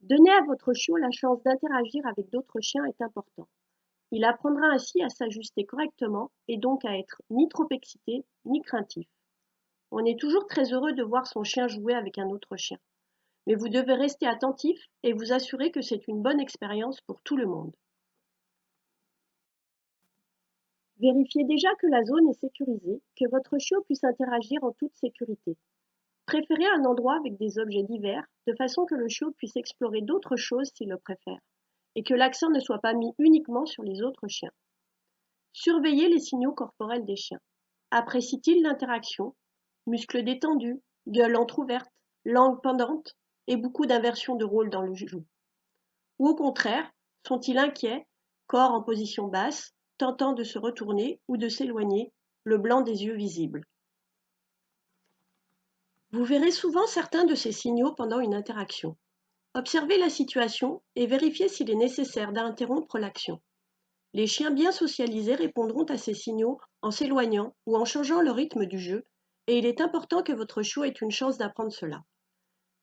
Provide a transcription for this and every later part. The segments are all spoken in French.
Donner à votre chiot la chance d'interagir avec d'autres chiens est important. Il apprendra ainsi à s'ajuster correctement et donc à être ni trop excité ni craintif. On est toujours très heureux de voir son chien jouer avec un autre chien, mais vous devez rester attentif et vous assurer que c'est une bonne expérience pour tout le monde. Vérifiez déjà que la zone est sécurisée, que votre chiot puisse interagir en toute sécurité. Préférez un endroit avec des objets divers, de façon que le chiot puisse explorer d'autres choses s'il le préfère, et que l'accent ne soit pas mis uniquement sur les autres chiens. Surveillez les signaux corporels des chiens. Apprécient-ils l'interaction? Muscles détendus, gueule entrouverte, langue pendante et beaucoup d'inversion de rôle dans le joug. Ou au contraire, sont-ils inquiets, corps en position basse, tentant de se retourner ou de s'éloigner, le blanc des yeux visible. Vous verrez souvent certains de ces signaux pendant une interaction. Observez la situation et vérifiez s'il est nécessaire d'interrompre l'action. Les chiens bien socialisés répondront à ces signaux en s'éloignant ou en changeant le rythme du jeu, et il est important que votre chiot ait une chance d'apprendre cela.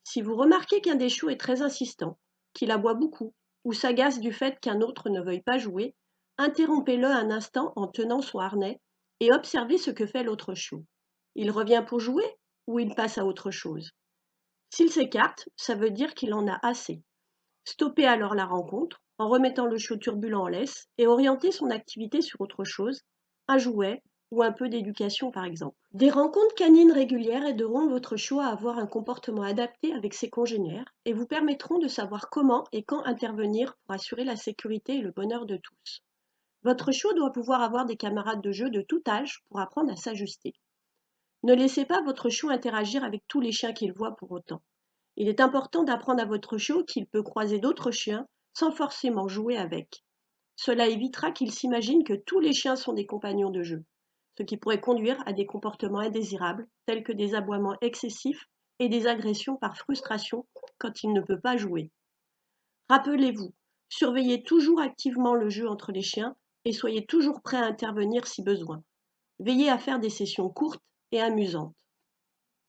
Si vous remarquez qu'un des chiots est très insistant, qu'il aboie beaucoup, ou s'agace du fait qu'un autre ne veuille pas jouer, interrompez-le un instant en tenant son harnais et observez ce que fait l'autre chiot. Il revient pour jouer ou il passe à autre chose? S'il s'écarte, ça veut dire qu'il en a assez. Stoppez alors la rencontre en remettant le chiot turbulent en laisse et orientez son activité sur autre chose, un jouet ou un peu d'éducation par exemple. Des rencontres canines régulières aideront votre chiot à avoir un comportement adapté avec ses congénères et vous permettront de savoir comment et quand intervenir pour assurer la sécurité et le bonheur de tous. Votre chiot doit pouvoir avoir des camarades de jeu de tout âge pour apprendre à s'ajuster. Ne laissez pas votre chiot interagir avec tous les chiens qu'il voit pour autant. Il est important d'apprendre à votre chiot qu'il peut croiser d'autres chiens sans forcément jouer avec. Cela évitera qu'il s'imagine que tous les chiens sont des compagnons de jeu, ce qui pourrait conduire à des comportements indésirables tels que des aboiements excessifs et des agressions par frustration quand il ne peut pas jouer. Rappelez-vous, surveillez toujours activement le jeu entre les chiens et soyez toujours prêt à intervenir si besoin. Veillez à faire des sessions courtes et amusantes.